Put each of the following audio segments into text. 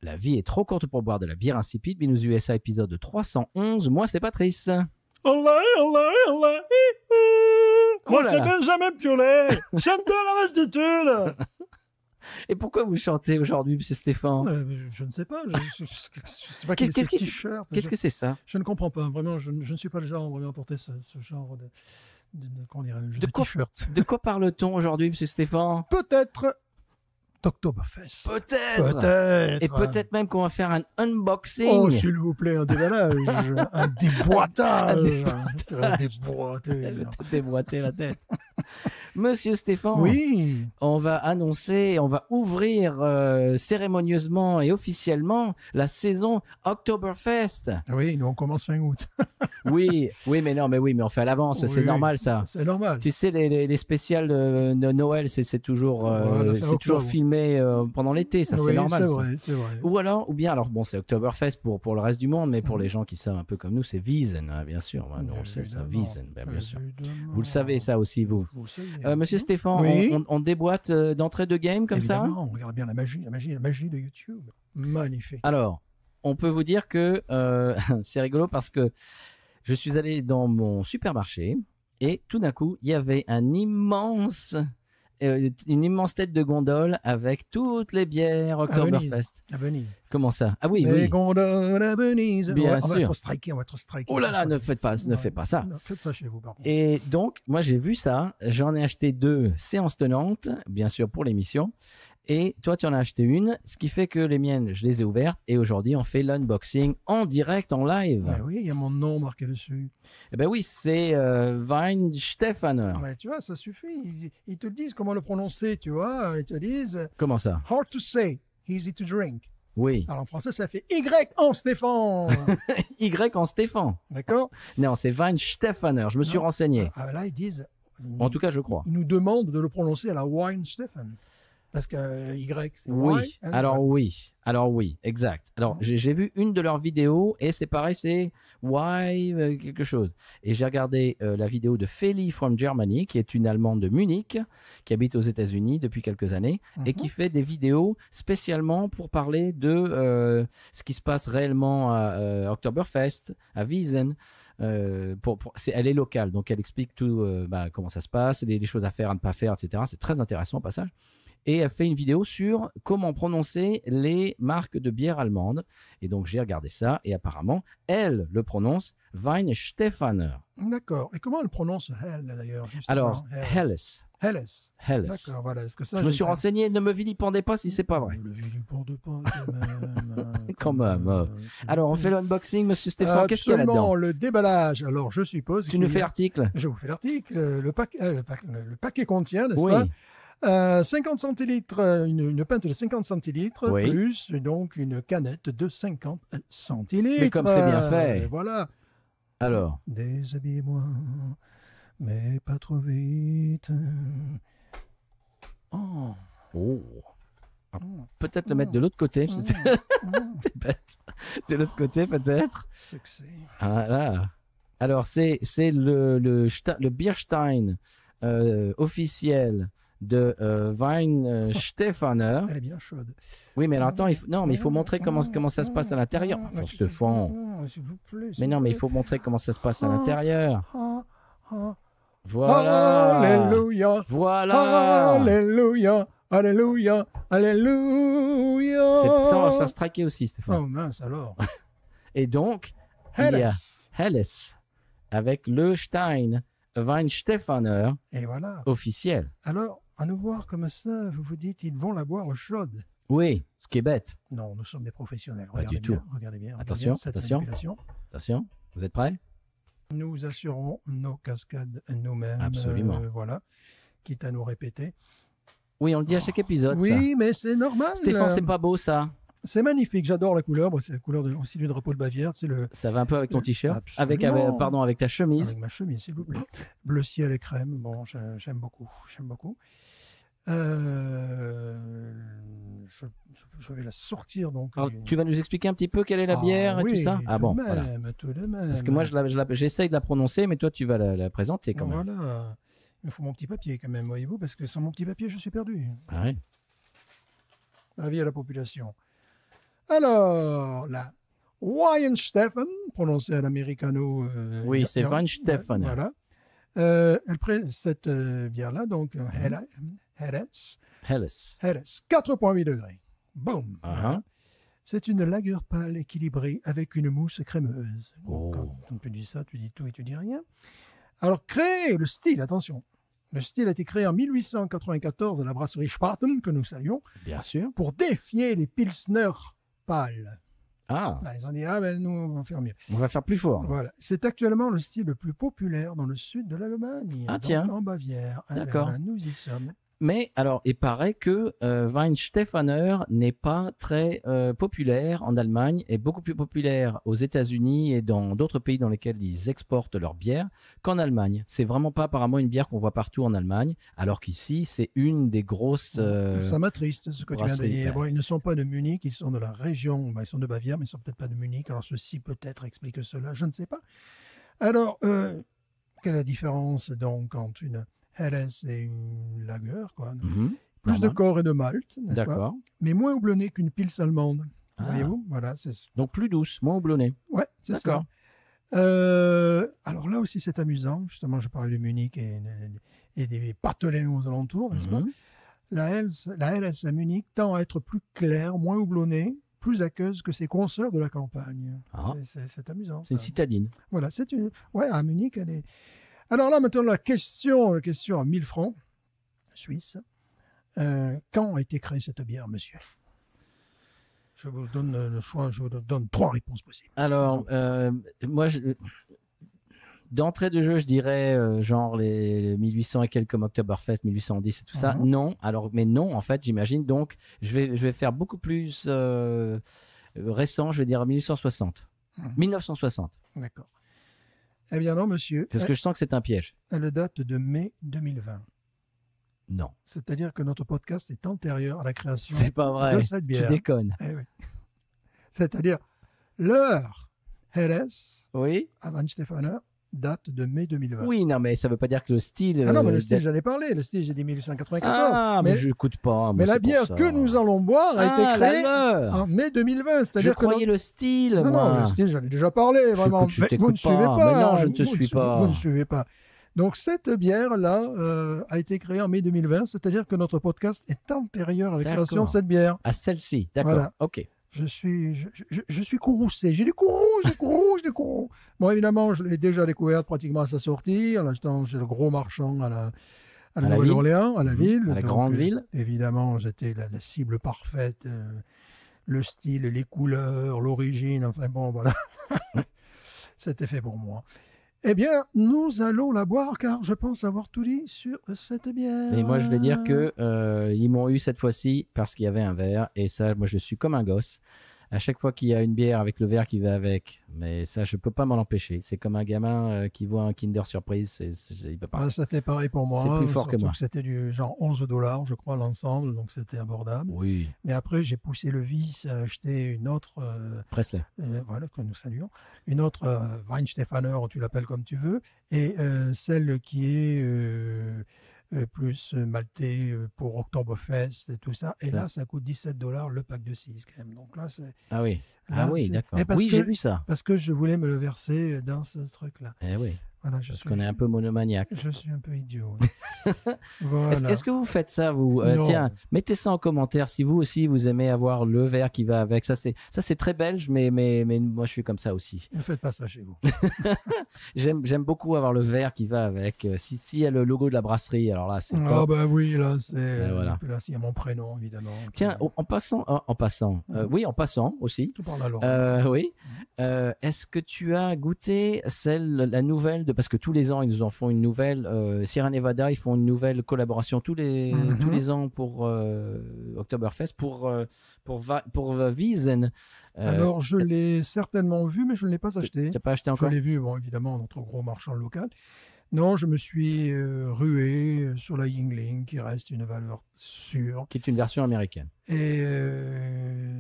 La vie est trop courte pour boire de la bière insipide. Binous USA épisode 311. Moi, c'est Patrice. Olé, olé, olé. Moi, là c'est là. Benjamin Piolet. Chanteur à l'altitude. Et pourquoi vous chantez aujourd'hui, monsieur Stéphane? Je ne sais pas. Je sais pas quel est ce t-shirt. Qu'est-ce que c'est ça? Je ne comprends pas. Vraiment, je ne suis pas le genre vraiment à porter ce genre comment dirais-je, de t-shirt. De quoi parle-t-on aujourd'hui, monsieur Stéphane? Peut-être d'Oktoberfest. Peut-être. Et peut-être même qu'on va faire un unboxing. Oh, s'il vous plaît, un déballage, un déboîtage. Un Déboîter la tête. Monsieur Stéphane, oui. On va annoncer, on va ouvrir cérémonieusement et officiellement la saison Oktoberfest. Oui, nous on commence fin août. Oui, mais on fait à l'avance, c'est normal ça. C'est normal. Tu sais, les spéciales de Noël, c'est toujours filmé pendant l'été, ça c'est normal. C'est vrai. Ou bien, bon, c'est Oktoberfest pour le reste du monde, mais pour les gens qui savent un peu comme nous, c'est Wiesn, hein, bien sûr. Nous, on le sait, ça, Wiesn, bien sûr. Vous le savez, ça aussi, vous. Monsieur Stéphane, oui. on déboîte d'entrée de game comme évidemment, ça. On regarde bien la magie de YouTube. Magnifique. Alors, on peut vous dire que c'est rigolo parce que je suis allé dans mon supermarché et tout d'un coup, il y avait une immense tête de gondole avec toutes les bières Oktoberfest. À Venise. Comment ça? Ah oui, les gondoles à Venise. Bien sûr. On va être striké. Oh là là, ne faites pas ça. Faites ça chez vous, par contre. Et donc, moi, j'ai vu ça. J'en ai acheté 2 séances tenantes, bien sûr, pour l'émission. Et toi, tu en as acheté une, ce qui fait que les miennes, je les ai ouvertes. Et aujourd'hui, on fait l'unboxing en direct, en live. Ben oui, il y a mon nom marqué dessus. Eh ben oui, c'est Weinstefaner. Ouais, tu vois, ça suffit. Ils te disent comment le prononcer, tu vois. Ils te disent... Comment ça? Hard to say, easy to drink. Oui. Alors en français, ça fait Y en Stéphane. Y en Stéphane. D'accord? Non, c'est Weinstefaner. Je me suis renseigné. Là, ils disent... En tout cas, je crois. Ils nous demandent de le prononcer à la Weinstefaner. Parce que Y, c'est oui. Y. Alors oui, exact. Alors j'ai vu une de leurs vidéos et c'est pareil, c'est Y quelque chose. Et j'ai regardé la vidéo de Feli from Germany, qui est une Allemande de Munich, qui habite aux États-Unis depuis quelques années et qui fait des vidéos spécialement pour parler de ce qui se passe réellement à Oktoberfest, à Wiesn. Elle est locale, donc elle explique tout comment ça se passe, les choses à faire, à ne pas faire, etc. C'est très intéressant au passage. Et elle fait une vidéo sur comment prononcer les marques de bière allemandes. Et donc, j'ai regardé ça. Et apparemment, elle le prononce Weinstefaner. D'accord. Et comment elle prononce Hell, d'ailleurs? Alors, Helles. D'accord, voilà. Est-ce que ça, je me suis renseigné. Ne me vilipendez pas si c'est pas vrai. Ne le vilipende pas, quand même. Alors, on fait l'unboxing, monsieur Stéphane. Qu'est-ce qu'il y a là-dedans? Absolument, le déballage. Alors, je suppose... Tu nous fais l'article? Je vous fais l'article. Le paquet contient, n'est-ce pas? 50 centilitres, une pinte de 50 centilitres, plus donc une canette de 50 centilitres. Mais comme c'est bien fait. Voilà. Alors. Déshabillez-moi, mais pas trop vite. Peut-être le mettre de l'autre côté. T'es bête. De l'autre côté, peut-être. Sexy. Voilà. Alors, c'est le Bierstein officiel de Weinstefaner. Elle est bien chaude. Oui, mais alors attends, il faut montrer comment ça se passe à l'intérieur. Stéphane. S'il vous plaît. Mais non, mais il faut montrer comment ça se passe à l'intérieur. Voilà. Alléluia. Voilà. Alléluia. Alléluia. Alléluia. Ça, on va se faire striker aussi, Stéphane. Oh mince alors. Et donc, Helles. il y a Helles avec le Stein Weinstefaner. Et voilà. Officiel. Alors, à nous voir comme ça, vous vous dites, ils vont la boire chaude. Oui, ce qui est bête. Non, nous sommes des professionnels. Pas du tout. Regardez bien. Attention. Vous êtes prêts? Nous assurons nos cascades nous-mêmes. Absolument. Voilà. Quitte à nous répéter. Oui, on le dit à chaque épisode. Oui, mais c'est normal. Stéphane, c'est pas beau ça? C'est magnifique, j'adore la couleur. C'est la couleur aussi du drapeau de Bavière. Ça va un peu avec ton t-shirt, avec ta chemise. Avec ma chemise, s'il vous plaît. Bleu ciel et crème. Bon, j'aime beaucoup. Je vais la sortir donc. Alors, tu vas nous expliquer un petit peu quelle est la bière et tout ça? Ah bon, tout de même. Parce que moi, j'essaye de la prononcer, mais toi, tu vas la présenter quand même. Voilà. Il me faut mon petit papier quand même, voyez-vous, parce que sans mon petit papier, je suis perdu. Ah oui. Avis à la population. Alors, la Weihenstephan, prononcée à l'americano. Oui, c'est Weihenstephan. Voilà. Cette bière-là, donc, Helles, 4,8 degrés. Boum. Voilà. C'est une lager pâle équilibrée avec une mousse crémeuse. Oh. Quand tu dis ça, tu dis tout et tu dis rien. Alors, le style, attention. Le style a été créé en 1894 à la brasserie Spaten, que nous saluons. Bien sûr. Pour défier les Pilsner pâles. Ah. Ils ont dit, ben nous, on va faire mieux. On va faire plus fort. Voilà. C'est actuellement le style le plus populaire dans le sud de l'Allemagne. Tiens. En Bavière. D'accord. Nous y sommes. Mais alors, il paraît que Weihenstephaner n'est pas très populaire en Allemagne, est beaucoup plus populaire aux États-Unis et dans d'autres pays dans lesquels ils exportent leur bière qu'en Allemagne. C'est vraiment pas apparemment une bière qu'on voit partout en Allemagne, alors qu'ici c'est une des grosses. Ça m'attriste ce que tu viens de dire. Bon, ils ne sont pas de Munich, ils sont de la région, ils sont de Bavière, mais ils ne sont peut-être pas de Munich. Alors ceci peut-être explique cela, je ne sais pas. Alors, quelle est la différence donc entre une Helles et une lager, quoi. Plus de corps et de malt, n'est-ce pas? Mais moins houblonnée qu'une Pils allemande. Voyez-vous? Voilà, donc plus douce, moins houblonnée. Ouais, c'est ça. Alors là aussi, c'est amusant. Justement, je parlais de Munich et des patelins aux alentours, n'est-ce pas? La Helles à Munich tend à être plus claire, moins houblonnée, plus aqueuse que ses consoeurs de la campagne. C'est amusant. C'est une citadine. Voilà, c'est une. Ouais, à Munich, elle est. Alors là, maintenant, la question à 1000 francs, suisse. Quand a été créée cette bière, monsieur? Je vous donne le choix, je vous donne 3 réponses possibles. Alors, moi, d'entrée de jeu, je dirais genre les 1800 et quelques comme Oktoberfest, 1810 et tout ça. Non, mais non, en fait, j'imagine. Donc, je vais faire beaucoup plus récent, je vais dire 1860. 1960. D'accord. Eh bien non, monsieur. Parce que je sens que c'est un piège. Elle date de mai 2020. Non. C'est-à-dire que notre podcast est antérieur à la création c'est pas vrai. de cette bière. Tu déconnes. Eh oui. C'est-à-dire leur Helles à Weihenstephaner date de mai 2020. Oui, non, mais ça veut pas dire que le style... Ah non, mais le style, j'en ai parlé. Le style, j'ai dit 1894. Ah, mais je n'écoute pas. Mais la bière que nous allons boire a été créée en mai 2020. Je croyais le style, moi. Non, le style, j'en ai déjà parlé, vraiment. Mais vous ne suivez pas. Mais non, je ne te suis pas. Vous ne suivez pas. Donc, cette bière-là a été créée en mai 2020, c'est-à-dire que notre podcast est antérieur à la création de cette bière. À celle-ci, d'accord. Voilà. Ok. Je suis courroucé. J'ai des cou rouges. Bon, évidemment, je l'ai déjà découverte pratiquement à sa sortie, en achetant chez le gros marchand à la Nouvelle-Orléans, à la ville. À la grande ville. Évidemment, j'étais la cible parfaite. Le style, les couleurs, l'origine, enfin bon, voilà. C'était fait pour moi. Eh bien, nous allons la boire car je pense avoir tout dit sur cette bière. Et moi, je vais dire que ils m'ont eu cette fois-ci parce qu'il y avait un verre. Et ça, moi, je suis comme un gosse. À chaque fois qu'il y a une bière avec le verre qui va avec, mais ça, je peux pas m'en empêcher. C'est comme un gamin qui voit un Kinder Surprise. Il peut pas. C'était pareil pour moi. C'est plus fort que moi. C'était du genre $11, je crois, l'ensemble. Donc, c'était abordable. Oui. Mais après, j'ai poussé le vice à acheter une autre... Presley. Voilà, que nous saluons. Une autre Weihenstephaner, tu l'appelles comme tu veux. Et celle qui est... plus maltais pour Oktoberfest et tout ça. Et là, ça coûte $17 le pack de 6 quand même. Donc là, c'est... Ah oui, d'accord. Oui, j'ai vu ça. Parce que je voulais me le verser dans ce truc-là. Eh oui. Voilà, parce qu'on est un peu monomaniaque. Je suis un peu idiot. Voilà. Est-ce que vous faites ça, vous tiens, mettez ça en commentaire si vous aussi vous aimez avoir le verre qui va avec. Ça c'est très belge, mais moi je suis comme ça aussi. Ne faites pas ça chez vous. J'aime beaucoup avoir le verre qui va avec. Si y a le logo de la brasserie, alors là c'est. Ah bah oui, là c'est. Voilà. Là il y a mon prénom évidemment. Tiens, en passant, oui, en passant aussi. Tu parles la langue. Oui. Est-ce que tu as goûté la nouvelle parce que tous les ans ils nous en font une nouvelle. Sierra Nevada, ils font une nouvelle collaboration tous les ans pour Oktoberfest pour Wiesn. Alors je l'ai certainement vu, mais je ne l'ai pas acheté. Tu n'as pas acheté encore? Je l'ai vu, bon évidemment, notre gros marchand local. Non, je me suis rué sur la Yuengling, qui reste une valeur sûre. Qui est une version américaine. Et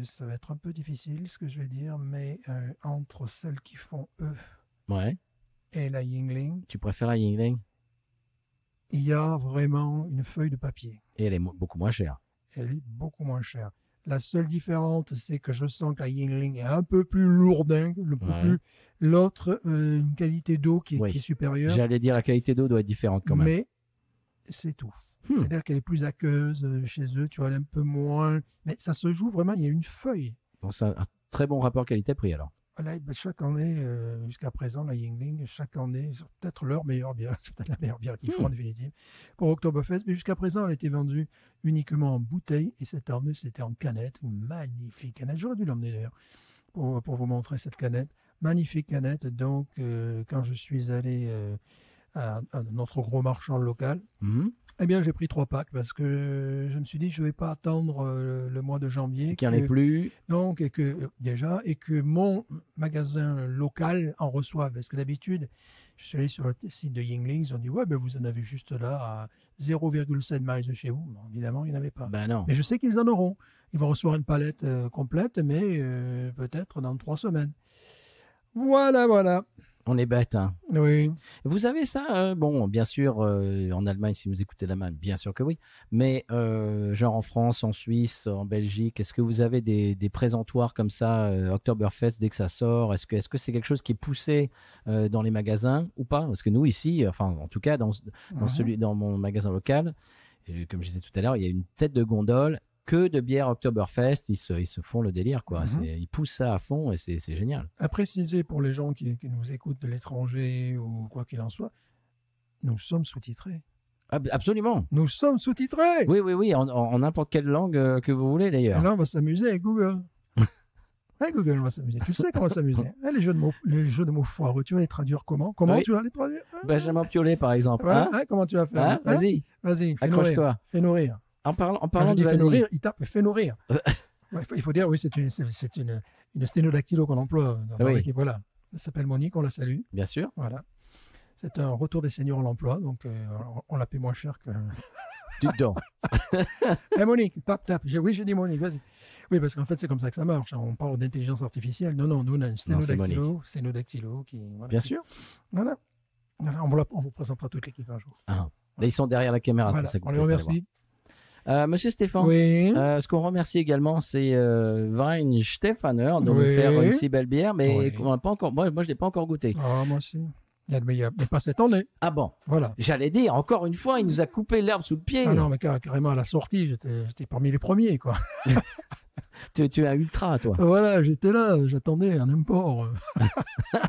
ça va être un peu difficile ce que je vais dire, mais entre celles qui font eux et la Yuengling. Tu préfères la Yuengling? Il y a vraiment une feuille de papier. Et elle est beaucoup moins chère. Elle est beaucoup moins chère. La seule différence, c'est que je sens que la Yingling est un peu plus lourdingue, Ouais. plus l'autre, une qualité d'eau qui Oui. est supérieure, J'allais dire la qualité d'eau doit être différente quand même. mais c'est tout. C'est-à-dire qu'elle est plus aqueuse chez eux, tu vois, elle est un peu moins. Mais ça se joue vraiment, il y a une feuille. Donc c'est un très bon rapport qualité-prix alors. Là, ben, chaque année, jusqu'à présent, la Yingling, chaque année, c'est peut-être leur meilleure bière, c'est peut-être la meilleure bière qu'ils font en définitive, pour Oktoberfest. Mais jusqu'à présent, elle était vendue uniquement en bouteille et cette année, c'était en canette. Une magnifique canette. J'aurais dû l'emmener d'ailleurs pour vous montrer cette canette. Magnifique canette. Donc, quand je suis allé à notre gros marchand local, Mhm. eh bien, j'ai pris 3 packs parce que je me suis dit, je ne vais pas attendre le mois de janvier. Qu'il n'y en ait plus. Donc, et que mon magasin local en reçoive. Parce que d'habitude, je suis allé sur le site de Yingling, ils ont dit, ouais, ben vous en avez juste là à 0,7 miles de chez vous. Bon, évidemment, il n'y en avait pas. Ben non. Mais je sais qu'ils en auront. Ils vont recevoir une palette complète, mais peut-être dans 3 semaines. Voilà, voilà. On est bête, hein. Oui. Vous avez ça, bon, bien sûr, en Allemagne, si vous écoutez l'Allemagne, bien sûr que oui. Mais genre en France, en Suisse, en Belgique, est-ce que vous avez des présentoirs comme ça, Oktoberfest, dès que ça sort? Est-ce que c'est quelque chose qui est poussé dans les magasins ou pas? Parce que nous, ici, enfin, en tout cas, dans mon magasin local, comme je disais tout à l'heure, il y a une tête de gondole que de bière Oktoberfest. Ils se font le délire, quoi. Ils poussent ça à fond et c'est génial. À préciser pour les gens qui nous écoutent de l'étranger ou quoi qu'il en soit, nous sommes sous-titrés. Absolument. Nous sommes sous-titrés. Oui, en n'importe quelle langue que vous voulez, Et d'ailleurs. là, on va s'amuser avec Google. Avec Google, on va s'amuser. Tu sais comment on va s'amuser. Les jeux de mots foireux, tu vas les traduire comment? Oui. Tu vas les traduire? Benjamin Piolet, par exemple. Voilà, Hein comment tu vas faire? Hein Vas-y, Vas-y, accroche-toi. Fais-nous rire. En parlant Quand je de dis fais nous vas-y. rire, il tape fais nous rire. Ouais, il faut dire, oui, c'est une sténodactylo qu'on emploie dans Oui. l'équipe. Voilà. Elle s'appelle Monique, on la salue. Bien sûr. Voilà. C'est un retour des seniors à l'emploi, donc on la paie moins cher que. Du dedans. Hey Monique, tape. Oui, j'ai dit Monique, vas-y. Oui, parce qu'en fait, c'est comme ça que ça marche. On parle d'intelligence artificielle. Non, nous, on a une sténodactylo qui. Voilà, Bien sûr. Voilà. On vous présentera toute l'équipe un jour. Ah. Là, ils sont derrière la caméra. Voilà, pour ça que on vous les pouvez pas remercie. Monsieur Stéphane, Oui. ce qu'on remercie également, c'est Wein Stefaner de nous Oui. faire une si belle bière, mais Oui. qu'on n'a pas encore. Moi, je ne l'ai pas encore goûté. Ah, moi aussi. Mais il n'y a pas cette année. Ah bon. Voilà. J'allais dire, encore une fois, il nous a coupé l'herbe sous le pied. Ah non, mais carrément à la sortie, j'étais parmi les premiers, quoi. Tu es un ultra, toi. Voilà, j'étais là, j'attendais un import.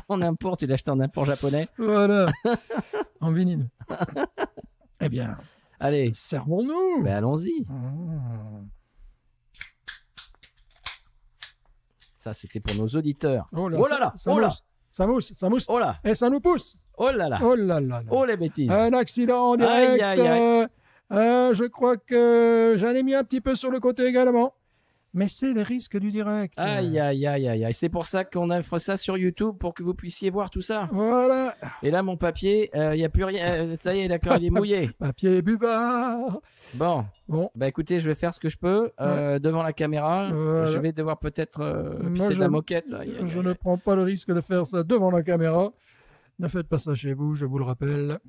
En import, tu l'as acheté en import japonais. Voilà. En vinyle. Eh bien, Allez. servons-nous. Ben, allons-y. Ça, c'était pour nos auditeurs. Oh là, Oh là là, ça oh là. mousse. Ça mousse, ça mousse. Oh là, Et ça nous pousse. oh là là, Oh là là là. oh les bêtises. Un accident en direct. Aïe, aïe, Je crois que j'en ai mis un petit peu sur le côté également. Mais c'est le risque du direct. Aïe, aïe, aïe, aïe, aïe. C'est pour ça qu'on a fait ça sur YouTube, pour que vous puissiez voir tout ça. Voilà. Et là, mon papier, il n'y a plus rien. Ça y est, d'accord, il est mouillé. Papier buvard. Bon, Bon. bah écoutez, je vais faire ce que je peux devant la caméra. Voilà. Je vais devoir peut-être Moi, pisser de je- la moquette. Aïe, aïe, Je aïe. ne prends pas le risque de faire ça devant la caméra. Ne faites pas ça chez vous, je vous le rappelle.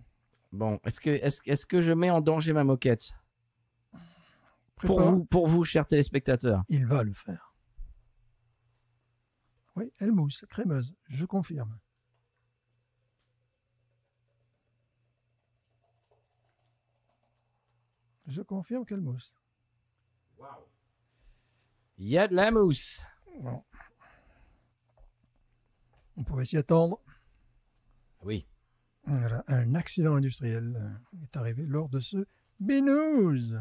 Bon, est-ce que je mets en danger ma moquette Prépare. pour vous, chers téléspectateurs. Il va le faire. Oui, elle mousse, crémeuse, je confirme. Je confirme qu'elle mousse. Il y a de la mousse. Bon. On pouvait s'y attendre. Oui. Voilà, un accident industriel est arrivé lors de ce binouze.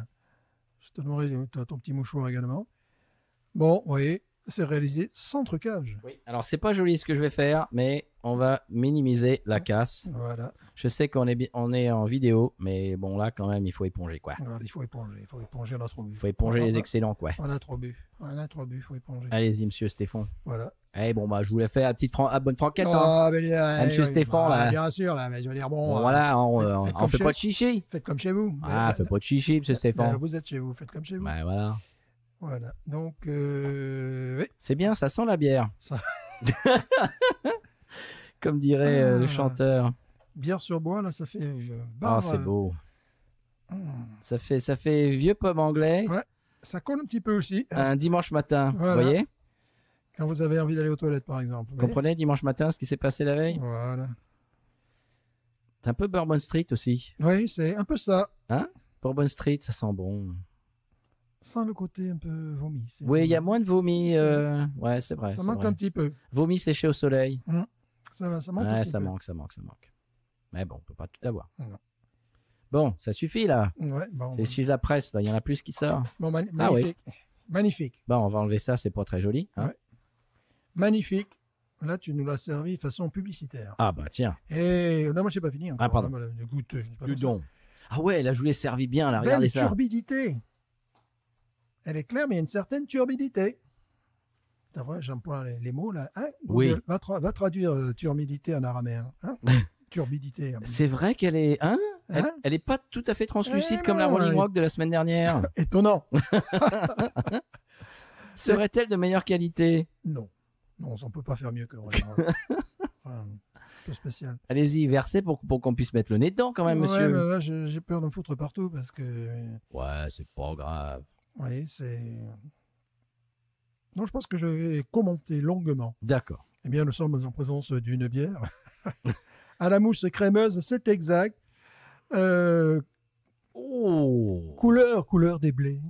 Je te demanderai ton petit mouchoir également. Bon, oui, c'est réalisé sans trucage. Oui. Alors, c'est pas joli ce que je vais faire, mais on va minimiser la casse. Voilà. Je sais qu'on est en vidéo, mais bon, là, quand même, il faut éponger, quoi. Voilà, il faut éponger, on a trop bu. Il faut éponger les excellents, quoi. On a trop bu, il faut éponger. Allez-y, monsieur Stéphane. Voilà. Eh, bon, bah, je voulais faire la petite bonne franquette. Hein. Ah, mais, monsieur Stéphane, là. Bien sûr, là, mais je veux dire, bon. Bon, voilà, on faites comme fait chez- pas de chichi. Faites comme chez vous. Ah, fait pas de chichi, monsieur Stéphane. Vous êtes chez vous, faites comme chez vous. Bah, voilà. Voilà. Donc, oui, C'est bien, ça sent la bière. Ça- Comme dirait le Ah. chanteur. bière sur bois, là, ça fait. Ah, c'est beau. hum. Ça fait vieux pub anglais. Ouais. Ça colle un petit peu aussi. Un dimanche matin, Voilà. vous voyez? Quand vous avez envie d'aller aux toilettes, par exemple. Vous comprenez, dimanche matin, ce qui s'est passé la veille? Voilà. C'est un peu Bourbon Street aussi. Oui, c'est un peu ça. Hein? Bourbon Street, ça sent bon. Sans le côté un peu vomi. Oui, il y a moins de vomi. C'est- Ouais, c'est vrai. Ça c'est manque vrai. un petit peu. Vomi séché au soleil. Ça manque un Ouais, petit ça peu. manque. Mais bon, on peut pas tout avoir. Non. Bon, ça suffit là. Ouais, bon, C'est chez la presse, là. Il y en a plus qui sort. bon, Ah oui. magnifique. Magnifique. Bon, on va enlever ça, c'est pas très joli. Hein. Ouais. Magnifique. Là, tu nous l'as servi façon publicitaire. Ah bah tiens. Et non, moi, je n'ai pas fini encore. Ah, pardon. Là, goûte, je dis pas Du comme ça. don. Ah ouais, là, je vous l'ai servi bien, là. Regardez Belle ça. turbidité. Elle est claire, mais il y a une certaine turbidité. T'as vrai, j'emploie les mots là. Hein, Oui. Google, va traduire turbidité en araméen. Hein turbidité. C'est vrai qu'elle est. Hein Hein elle est pas tout à fait translucide Eh comme la non, Rolling elle- Rock de la semaine dernière. Étonnant. Serait-elle de meilleure qualité? Non. Non, on ne peut pas faire mieux que Rolling Rock. Enfin, un peu spécial. Allez-y, versez pour qu'on puisse mettre le nez dedans quand même, Ouais, monsieur. mais là, j'ai peur d'en foutre partout parce que, Ouais, c'est pas grave. vous voyez, c'est. Non, je pense que je vais commenter longuement. D'accord. Eh bien, nous sommes en présence d'une bière. À la mousse crémeuse, c'est exact. Oh Couleur des blés.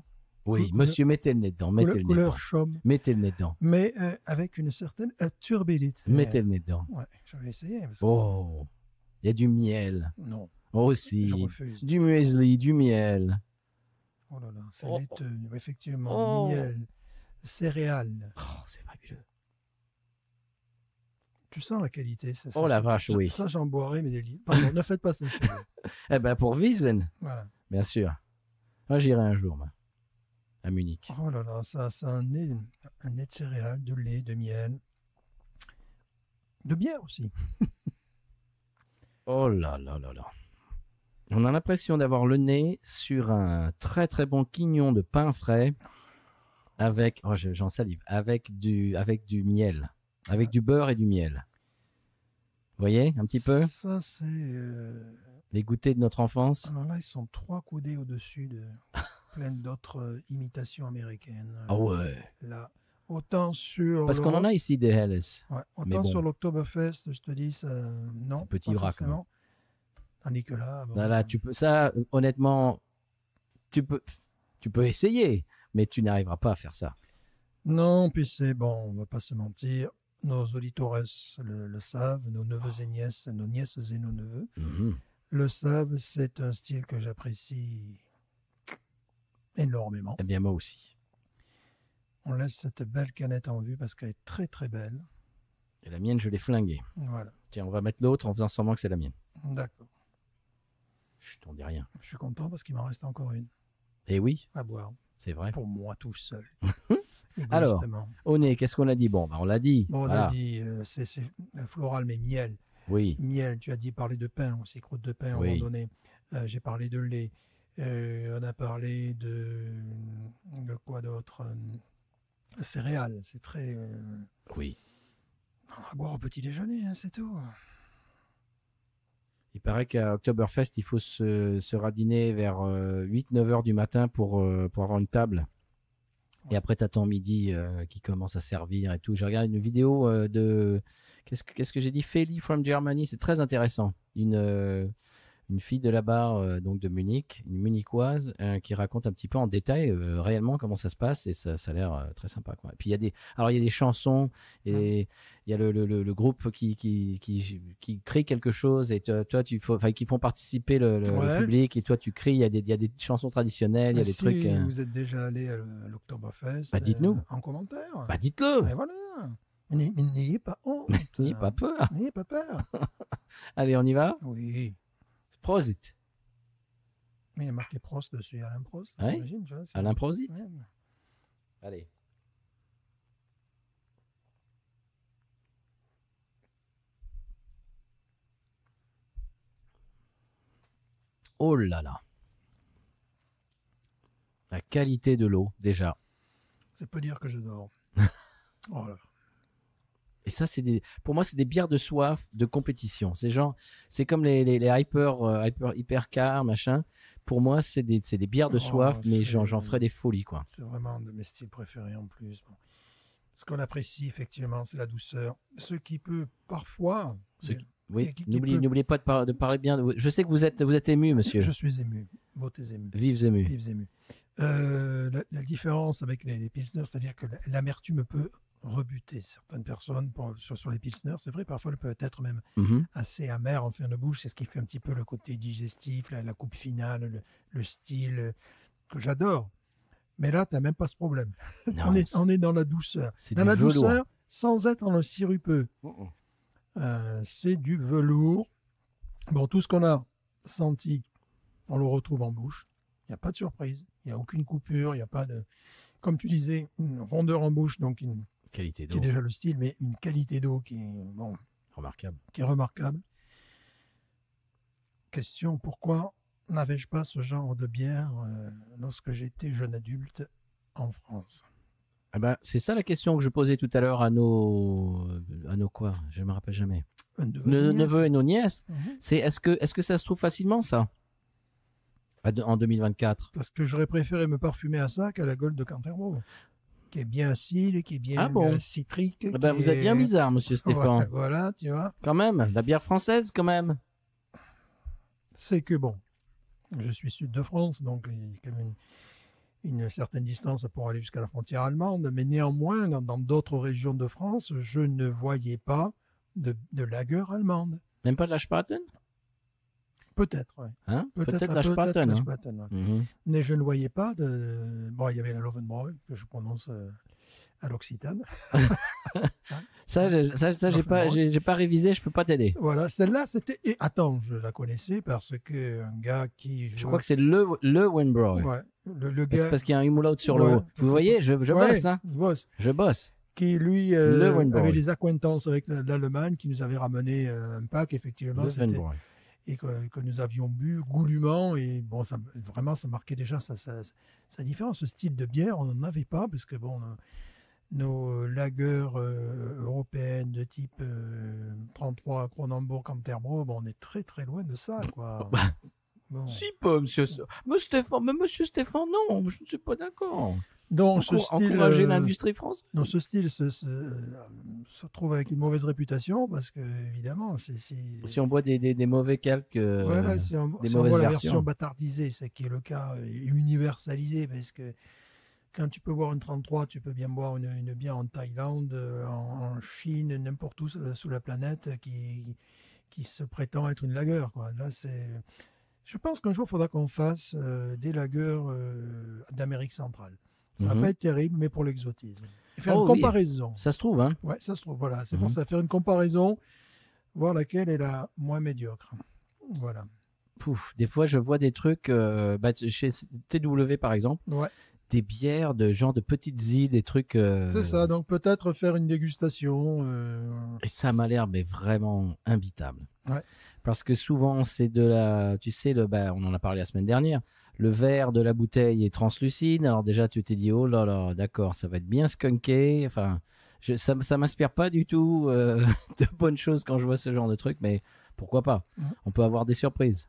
Oui, Couleur- monsieur, mettez le nez dedans. Mettez le nez dedans. Couleur chaume. Mettez le nez dedans. Mais avec une certaine turbidité. Mettez le nez dedans. Ouais, j'avais essayé. Parce que- Oh, il y a du miel. Non, Aussi. je refuse. Du muesli, du miel. Oh là là, c'est Oh. laiteux, effectivement. Oh. Miel, céréales. Oh, c'est fabuleux. Tu sens la qualité. Oh la vache, oui. Ça, j'en boirais, mais des litres. Pardon, ne faites pas ça chez vous. Eh ben, pour Wiesn, Voilà. bien sûr. Moi, j'irai un jour, moi, à Munich. Oh là là, ça a un nez de céréales, de lait, de miel. De bière aussi. Oh là là là là. On a l'impression d'avoir le nez sur un très très bon quignon de pain frais avec, oh, j'en salive, avec du miel, avec du beurre et du miel. Vous voyez un petit peu Ça, c'est. les goûters de notre enfance. Alors là, ils sont 3 coudées au-dessus de plein d'autres imitations américaines. Ah ouais. Là, autant sur. Parce qu'on en a ici des Helles. Ouais, Mais autant bon. sur l'Oktoberfest, je te dis, ça, non. Petit pas vrac, forcément. Tandis que là, bon, Là, tu peux ça. Honnêtement, tu peux essayer, mais tu n'arriveras pas à faire ça. non, puis c'est bon, on va pas se mentir. Nos auditores le savent, nos neveux et nièces, nos nièces et nos neveux Mhm. le savent. C'est un style que j'apprécie énormément. Eh bien, moi aussi. On laisse cette belle canette en vue parce qu'elle est très très belle. Et la mienne, je l'ai flinguée. Voilà, Tiens, on va mettre l'autre en faisant semblant que c'est la mienne. d'accord. Chut, on dit rien. Je suis content parce qu'il m'en reste encore une Eh oui, à boire. c'est vrai. Pour moi tout seul. Alors, Égoïstement. Au nez, qu'est-ce qu'on a dit? Bon, bah, on l'a dit. Bon, on Voilà. a dit, c'est floral, mais miel. Oui, Miel, tu as dit parler de pain aussi, croûte de pain à un Oui. moment donné. J'ai parlé de lait. On a parlé de quoi d'autre céréales, c'est très. oui. À boire au petit déjeuner, hein, c'est tout. Il paraît qu'à Oktoberfest, il faut se radiner vers 8-9 heures du matin pour avoir une table. Et après, t'attends midi qui commence à servir et tout. J'ai regardé une vidéo de... Qu'est-ce que j'ai dit? Feli from Germany. C'est très intéressant. Une fille de là-bas, donc de Munich, une munichoise, qui raconte un petit peu en détail réellement comment ça se passe et ça a l'air très sympa, quoi. Et puis il y a des chansons et il y a le groupe qui crie quelque chose et toi qui font participer le Ouais. public et toi tu cries. Il y a des chansons traditionnelles, il y a des si trucs. vous êtes déjà allé à l'Oktoberfest, Bah, dites-nous. en commentaire. Bah dites-le. Et voilà. N'ayez pas honte. N'ayez pas peur. N'ayez pas peur. Allez, on y va. Oui. Prosit. Mais il y a marqué Prost dessus, Alain Prost. Ouais. J'imagine, tu vois, c'est- Alain Prosit. Ouais. Allez. Oh là là. La qualité de l'eau, déjà. Ça peut dire que je dors. Oh là. Et ça, pour moi, c'est des bières de soif, de compétition. C'est comme les hyper cars, machin. pour moi, c'est des bières de soif, mais j'en ferai des folies, quoi. C'est vraiment un de mes styles préférés en plus. Bon. Ce qu'on apprécie, effectivement, c'est la douceur. Ce qui peut parfois... Oui, n'oubliez pas de parler bien. Je sais que vous êtes ému, monsieur. Je suis ému. Votez ému. Vives ému. Vives ému. La différence avec les pilsners, c'est-à-dire que l'amertume peut rebuter certaines personnes sur les pilsners. C'est vrai, parfois, elle peut être même assez amère en fin de bouche. C'est ce qui fait un petit peu le côté digestif, la coupe finale, le style que j'adore. Mais là, tu n'as même pas ce problème. Non, on est dans la douceur. Dans la velours. douceur, sans être dans le sirupeux. C'est du velours. Bon, tout ce qu'on a senti, on le retrouve en bouche. Il n'y a pas de surprise. Il n'y a aucune coupure. Il n'y a pas de... Comme tu disais, une rondeur en bouche, donc une qualité d'eau. Qui est déjà le style, mais une qualité d'eau qui est, bon, remarquable. Qui est remarquable. Question, pourquoi n'avais-je pas ce genre de bière lorsque j'étais jeune adulte en France? Ah ben, c'est ça la question que je posais tout à l'heure à nos quoi? Je ne me rappelle jamais. Nos neveux et nos nièces. C'est est-ce que ça se trouve facilement, ça, en 2024? Parce que j'aurais préféré me parfumer à ça qu'à la Gold de Canterbury, qui est bien acide, qui est bien citrique. Vous êtes bien bizarre, monsieur Stéphane. Voilà, tu vois. Quand même, la bière française, quand même. C'est que bon, je suis sud de France, donc il y a quand même une certaine distance pour aller jusqu'à la frontière allemande, mais néanmoins, dans d'autres régions de France, je ne voyais pas de lager allemande. Même pas de la Spaten? Peut-être, oui. Hein? Peut-être la Spaten. Mais je ne voyais pas de... Bon, il y avait la Löwenbräu, que je prononce à l'occitane. Ça, j'ai pas révisé, je peux pas t'aider. Voilà, celle-là, c'était... Et attends, je la connaissais parce qu'un gars qui... Je crois que c'est le Winbrow. Ouais, le gars... C'est parce qu'il y a un umlaut sur le haut. Vous voyez, je bosse, hein. Je bosse. Qui, lui, avait des acquaintances avec l'Allemagne, qui nous avait ramené un pack, effectivement. Et que nous avions bu goulûment. Et bon, ça marquait déjà sa différence. Ce style de bière, on n'en avait pas, parce que bon... Nos lagers européennes de type 33 Kronenbourg, Canterbury, bon, on est très très loin de ça, quoi. Bon. Si pas, monsieur Stéphane, non, je ne suis pas d'accord. Donc, ce style, encourager l'industrie française. Donc, ce style se trouve avec une mauvaise réputation parce que, évidemment, si on boit des mauvais calques, voilà, si on boit la version bâtardisée, ce qui est le cas, universalisé, parce que quand tu peux boire une 33, tu peux bien boire une bière en Thaïlande, en Chine, n'importe où sous la planète qui se prétend être une lager, quoi. Là, je pense qu'un jour, il faudra qu'on fasse des lagers d'Amérique centrale. Ça va pas être terrible, mais pour l'exotisme. Et faire une comparaison. Oui. Ça se trouve, hein? Ouais, ça se trouve. Voilà, c'est pour ça, faire une comparaison, voir laquelle est la moins médiocre. Voilà. Pouf, des fois, je vois des trucs chez TW, par exemple. Ouais. Des bières de genre de petites îles, des trucs... C'est ça, donc peut-être faire une dégustation. Et ça m'a l'air mais vraiment imbitable. Ouais. Parce que souvent, c'est de la... Tu sais, on en a parlé la semaine dernière, le verre de la bouteille est translucide. Alors déjà, tu t'es dit, oh là là, d'accord, ça va être bien skunké. Enfin, ça m'inspire pas du tout de bonnes choses quand je vois ce genre de truc, mais pourquoi pas? On peut avoir des surprises.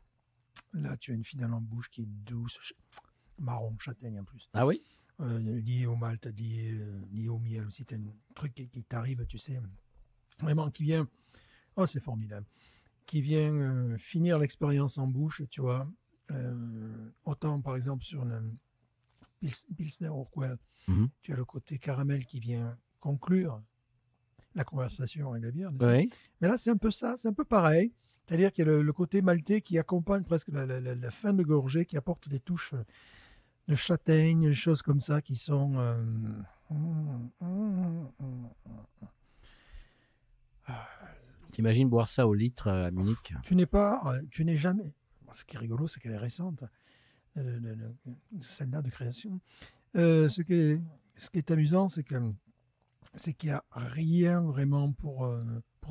Là, tu as une finale en bouche qui est douce, marron, châtaigne en plus. Ah oui? Lié au malt, lié au miel aussi. C'est un truc qui t'arrive, tu sais, vraiment qui vient... Oh, c'est formidable. Qui vient finir l'expérience en bouche, tu vois. Autant, par exemple, sur une Pilsner Urquell, tu as le côté caramel qui vient conclure la conversation avec la bière. Oui. Mais là, c'est un peu ça, c'est un peu pareil. C'est-à-dire qu'il y a le côté maltais qui accompagne presque la fin de gorgée, qui apporte des touches de châtaigne, des choses comme ça qui sont... T'imagines boire ça au litre à Munich? Tu n'es jamais... Ce qui est rigolo, c'est qu'elle est récente, celle-là de création. Ce qui est amusant, c'est qu'il n'y a rien vraiment pour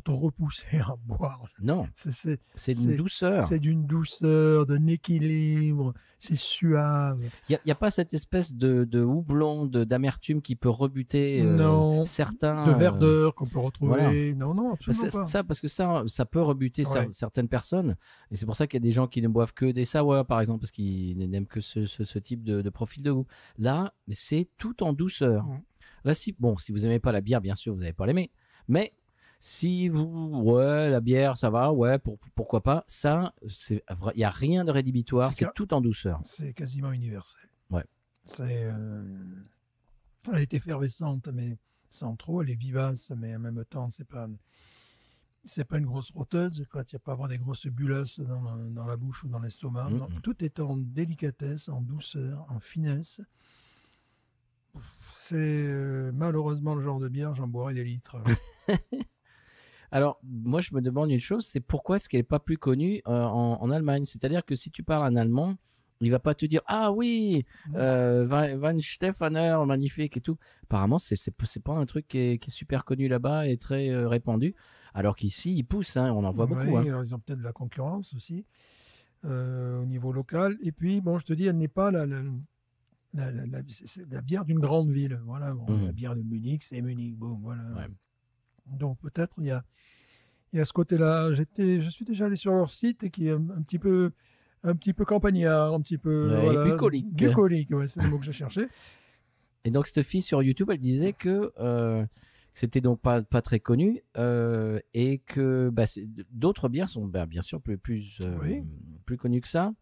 pour te repousser à boire. Non, C'est c'est d'une douceur. c'est d'une douceur, d'un équilibre, c'est suave. Il y a pas cette espèce de houblon, d'amertume qui peut rebuter Non, certains. de verdeur qu'on peut retrouver. voilà. Non, non, absolument pas. Ça, parce que ça peut rebuter Ouais. certaines personnes. Et c'est pour ça qu'il y a des gens qui ne boivent que des sour, par exemple, parce qu'ils n'aiment que ce type de profil de goût. Là, c'est tout en douceur. Mm. Là, si vous n'aimez pas la bière, bien sûr, vous n'allez pas l'aimer. Mais si ouais, la bière, ça va, ouais, pourquoi pas. Ça, il n'y a rien de rédhibitoire, c'est tout en douceur. C'est quasiment universel. Ouais. Elle est effervescente, mais sans trop. Elle est vivace, mais en même temps, c'est pas une grosse rôteuse. Tu vas pas avoir des grosses bulleuses dans la bouche ou dans l'estomac. Non, tout est en délicatesse, en douceur, en finesse. C'est malheureusement le genre de bière, j'en boirais des litres. Alors, moi, je me demande une chose, c'est pourquoi est-ce qu'elle n'est pas plus connue en Allemagne? C'est-à-dire que si tu parles un allemand, il va pas te dire ah oui, Weinstefaner, magnifique et tout. Apparemment, c'est pas un truc qui est super connu là-bas et très répandu. Alors qu'ici, ils poussent, hein, on en voit beaucoup. Hein. Alors ils ont peut-être de la concurrence aussi au niveau local. Et puis, bon, je te dis, elle n'est pas c'est la bière d'une grande ville. Voilà, bon, la bière de Munich, c'est Munich. Bon, voilà. Ouais. Donc peut-être il y a ce côté-là. Je suis déjà allé sur leur site qui est un petit peu campagnard, un petit peu Ouais, voilà, bucolique. bucolique, ouais, c'est le mot que je cherchais. Et donc, cette fille sur YouTube, elle disait que c'était donc pas très connu et que d'autres bières sont bien sûr plus connues que ça.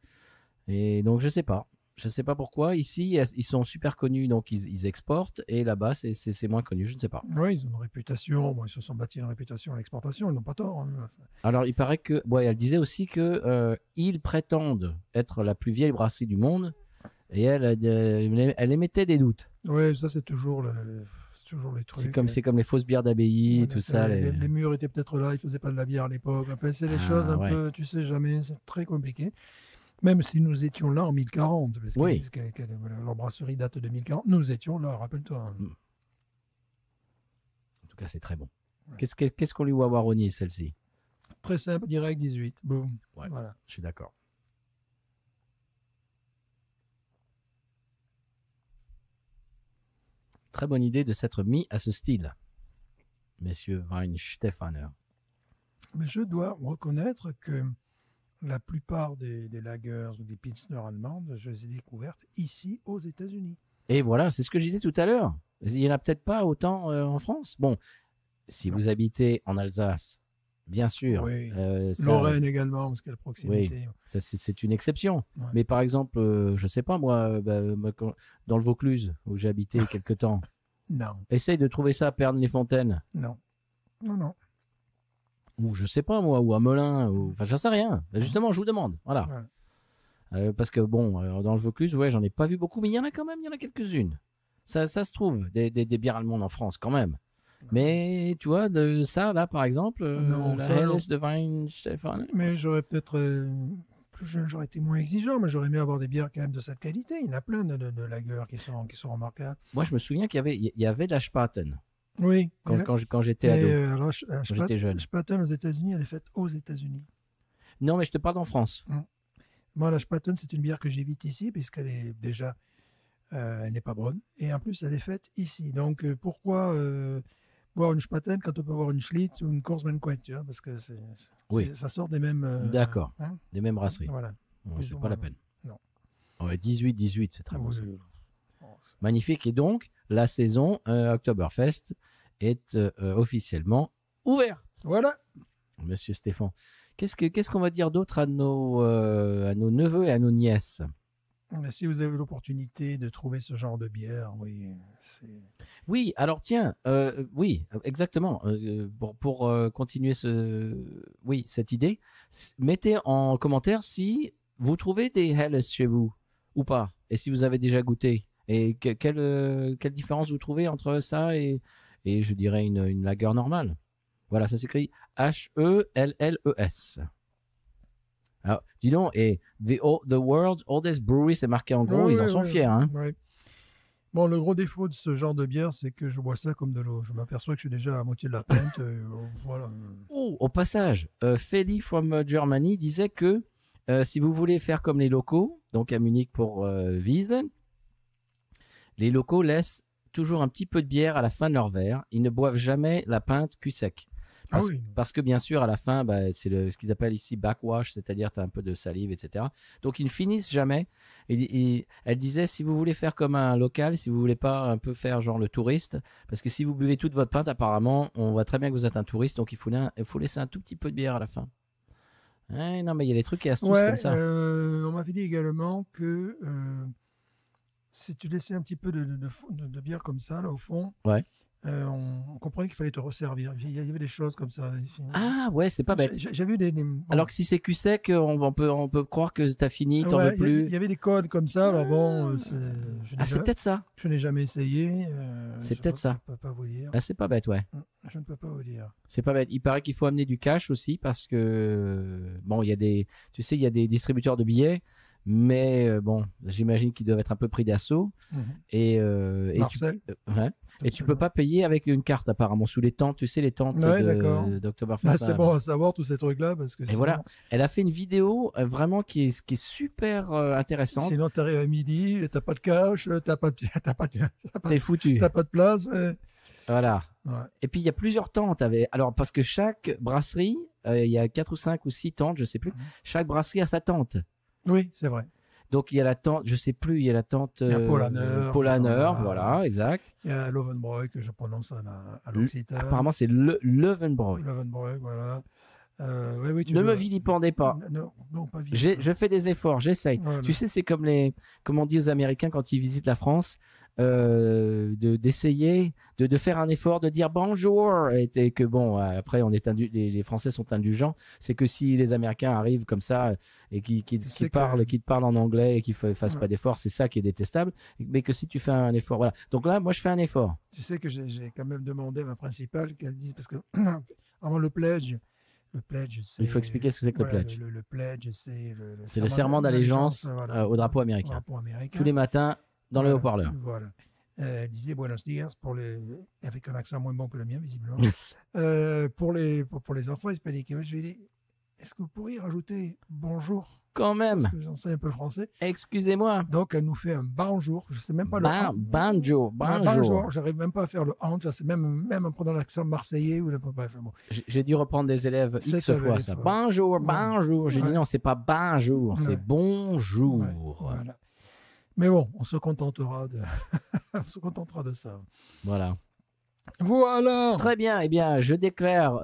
Et donc, je sais pas. Je sais pas pourquoi. Ici, ils sont super connus, donc ils exportent. Et là-bas, c'est moins connu. Je ne sais pas. Oui, ils ont une réputation. Bon, ils se sont bâtis une réputation à l'exportation. Ils n'ont pas tort. Hein. Alors, il paraît que... Ouais, elle disait aussi que ils prétendent être la plus vieille brasserie du monde. Et elle émettait des doutes. Oui, ça, c'est toujours les trucs. C'est comme les fausses bières d'abbaye, tout ça. Les murs étaient peut-être là. Ils ne faisaient pas de la bière à l'époque. Enfin, c'est les choses un peu... Tu sais jamais. C'est très compliqué. Même si nous étions là en 1040, parce qu'ils disent que leur brasserie date de 1040, nous étions là, rappelle-toi. En tout cas, c'est très bon. Ouais. Qu'est-ce qu'on lui voit voir au nez, celle-ci? Très simple, direct, 18. Boum. Ouais, voilà. Je suis d'accord. Très bonne idée de s'être mis à ce style, messieurs Weinstefaner. Mais je dois reconnaître que la plupart des lagers ou des pilsner allemandes, je les ai découvertes ici aux États-Unis. Et voilà, c'est ce que je disais tout à l'heure. Il n'y en a peut-être pas autant en France. Bon, si vous habitez en Alsace, bien sûr. Oui. Lorraine également, parce qu'il y a la proximité. Oui, ça, c'est une exception. Ouais. Mais par exemple, je ne sais pas moi, dans le Vaucluse, où j'ai habité quelque temps, non. Essaye de trouver ça à Pernes-les-Fontaines. Non. Ou je sais pas moi, ou à Melun, enfin j'en sais rien. Justement, je vous demande, voilà. Ouais. Parce que bon, dans le Vaucluse, ouais, j'en ai pas vu beaucoup, mais il y en a quand même, il y en a quelques-unes. Ça se trouve, des bières allemandes en France quand même. Mais tu vois, de ça là par exemple, la Helles de Weinstefaner. Mais j'aurais peut-être plus jeune, j'aurais été moins exigeant, mais j'aurais aimé avoir des bières quand même de cette qualité. Il y en a plein de lagers qui sont remarquables. Moi, je me souviens qu'il y avait de la Spaten. Oui. Quand j'étais ado. Alors, quand j'étais jeune. Spaten aux États-Unis, elle est faite aux États-Unis. Non, mais je te parle en France. Moi, la Spaten, c'est une bière que j'évite ici, puisqu'elle est déjà, elle n'est pas bonne. Et en plus, elle est faite ici. Donc, pourquoi boire une Spaten quand on peut avoir une Schlitz ou une Kurzbanquet, tu vois, parce que ça sort des mêmes... D'accord, des mêmes brasseries. Voilà. C'est pas la peine. Non. Ouais, 18, c'est très bon. Magnifique. Et donc, la saison Oktoberfest est officiellement ouverte. Voilà. Monsieur Stéphane. Qu'est-ce qu'on va dire d'autre à nos neveux et à nos nièces? Mais si vous avez l'opportunité de trouver ce genre de bière, oui, c'est... Oui, alors tiens, oui, exactement. Pour continuer cette idée, mettez en commentaire si vous trouvez des Helles chez vous ou pas, et si vous avez déjà goûté. Et quelle différence vous trouvez entre ça et je dirais une lager normale? Voilà, ça s'écrit H-E-L-L-E-S. Alors, dis donc, et the World's Oldest Brewery, c'est marqué en gros, ils en sont fiers. Hein. Oui. Bon, le gros défaut de ce genre de bière, c'est que je bois ça comme de l'eau. Je m'aperçois que je suis déjà à moitié de la pinte. Voilà. Oh, au passage, Feli from Germany disait que si vous voulez faire comme les locaux, donc à Munich pour Wies, les locaux laissent toujours un petit peu de bière à la fin de leur verre. Ils ne boivent jamais la pinte cul sec. Ah oui. Parce que bien sûr, à la fin, bah, c'est ce qu'ils appellent ici backwash, c'est-à-dire tu as un peu de salive, etc. Donc ils ne finissent jamais. Et elle disait, si vous voulez faire comme un local, si vous voulez pas un peu faire genre le touriste, parce que si vous buvez toute votre pinte, apparemment, on voit très bien que vous êtes un touriste, donc il faut laisser un tout petit peu de bière à la fin. Ouais, non, mais il y a des trucs et astuces comme ça. On m'avait dit également que si tu laissais un petit peu de bière comme ça, là, au fond, Ouais. on comprenait qu'il fallait te resservir. Il y avait des choses comme ça. Ah ouais, c'est pas bête. J'avais bon. Alors que si c'est cul sec, on peut croire que t'as fini, t'en Ouais, veux plus. il y avait des codes comme ça. Alors bon, c'est peut-être ça. Je n'ai jamais essayé. C'est peut-être ça. Je ne peux pas vous dire. Ah, c'est pas bête, ouais. Je ne peux pas vous dire. C'est pas bête. Il paraît qu'il faut amener du cash aussi parce que bon, il y a des distributeurs de billets, mais bon, j'imagine qu'ils doivent être un peu pris d'assaut. Et Marcel. Et tu peux pas payer avec une carte apparemment sous les tentes, tu sais les tentes d'Oktoberfest. C'est bon à savoir tous ces trucs-là parce que. Et voilà, elle a fait une vidéo vraiment qui est super intéressante. Sinon, tu arrives à midi, t'as pas de cash, T'es foutu. T'as pas de place. Voilà. Ouais. Et puis il y a plusieurs tentes. Alors parce que chaque brasserie, il y a 4 ou 5 ou 6 tentes, je sais plus. Chaque brasserie a sa tente. Oui, c'est vrai. Donc il y a la tente, je sais plus, il y a la tente Polaner, voilà, exact. Il y a Löwenbräu que je prononce à l'occitan. Apparemment c'est Löwenbräu. Löwenbräu, voilà. Ne me vilipendez pas. Non, pas vilipendez. Je fais des efforts, j'essaye. Voilà. Tu sais, c'est comme on dit aux Américains quand ils visitent la France, d'essayer de faire un effort, de dire bonjour, et que bon, après les Français sont indulgents. C'est que si les Américains arrivent comme ça et qui te parlent en anglais et qui fassent pas d'effort, c'est ça qui est détestable. Mais que si tu fais un effort, voilà. Donc là, moi, je fais un effort. Tu sais que j'ai quand même demandé à ma principale qu'elle dise parce que avant le pledge. Le pledge, il faut expliquer ce que c'est que le pledge. Le pledge, c'est le serment d'allégeance au drapeau américain. Tous les matins dans le haut-parleur. Voilà. Elle disait Buenos dias avec un accent moins bon que le mien, visiblement. pour les enfants hispaniques. Et moi, je lui ai dit, est-ce que vous pourriez rajouter bonjour? Quand même. Parce que j'en sais un peu le français. Excusez-moi. Donc, elle nous fait un bonjour. Je ne sais même pas banjo. J'arrive même pas à faire le han. C'est même en prenant l'accent marseillais. Bref, bon. J'ai dû reprendre des élèves X fois ça. Bonjour. J'ai dit non, c'est pas bonjour, c'est bonjour. Voilà. Mais bon, on se contentera de ça. Voilà. Voilà. Très bien. Eh bien, je déclare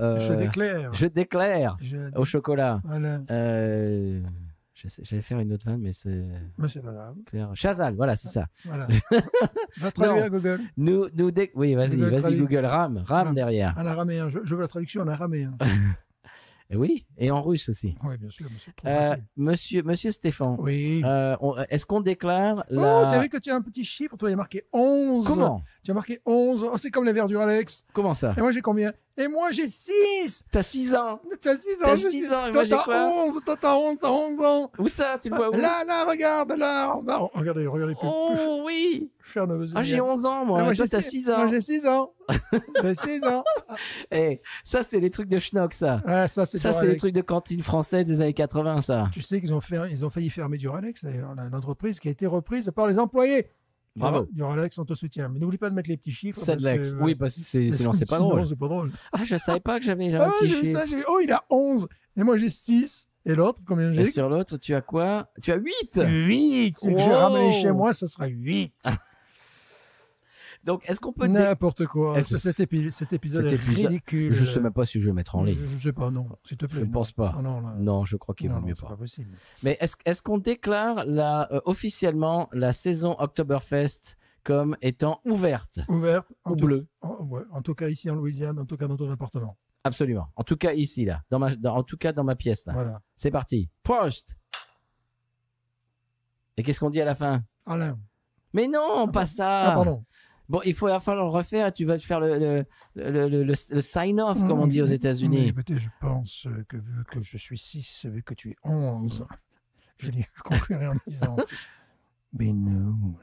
au chocolat. Voilà. J'allais faire une autre vanne, mais c'est pas grave. Clair. Chazal, voilà, c'est ça. Voilà. Va traduire Google. Oui, vas-y Google, rame derrière. En araméen, je veux la traduction en araméen. Oui, et en russe aussi. Oui, bien sûr, Monsieur Stéphane. Oui. Est-ce qu'on déclare tu as vu que tu as un petit chiffre, toi, il y a marqué 11. Comment? Tu as marqué 11. Oh, c'est comme les verdures, Alex. Comment ça? Et moi, j'ai combien? Et moi, j'ai 6. T'as 6 ans. T'as 6 ans. T'as 6 ans. Et moi, j'ai quoi? 11. Toi, t'as 11 ans. Où ça? Tu le vois où? Là, regarde, là. Regardez. Oh, oui. Cher neveu. J'ai 11 ans, moi. Toi, t'as 6 ans. Moi, j'ai 6 ans. J'ai 6 ans. Eh, ça, c'est les trucs de schnock, ça. Ah, ça, c'est les trucs de cantine française des années 80, ça. Tu sais qu'ils ont failli fermer Duralex, d'ailleurs, l'entreprise qui a été reprise par les employés. Bravo. Duralex, on te soutient. Mais n'oublie pas de mettre les petits chiffres. Oui, parce que sinon, c'est pas drôle. Non, c'est pas drôle. Ah, je savais pas que j'avais un petit chiffre. Oh, il a 11. Et moi, j'ai 6. Et l'autre, combien j'ai? Et sur l'autre, tu as quoi? Tu as 8. 8. Que je vais ramener chez moi, ça sera 8. Donc, est-ce qu'on peut... N'importe quoi. Cet épisode est ridicule. Je sais même pas si je vais mettre en ligne. Je ne sais pas, non. S'il te plaît. Je ne pense pas. Non, je crois qu'il vaut mieux pas. C'est pas possible. Mais est-ce qu'on déclare officiellement la saison Oktoberfest comme étant ouverte? Ouverte. Ou bleue? En tout cas, ici en Louisiane, en tout cas dans ton appartement. Absolument. En tout cas, ici, là. En tout cas, dans ma pièce, là. Voilà. C'est parti. Prost. Et qu'est-ce qu'on dit à la fin? Alain. Mais non, pas ça. Ah, pardon. Bon, il va falloir le refaire. Tu vas te faire le sign-off, comme on dit aux États-Unis. Écoutez, je pense que vu que je suis 6, vu que tu es 11, je conclurai en disant Binous.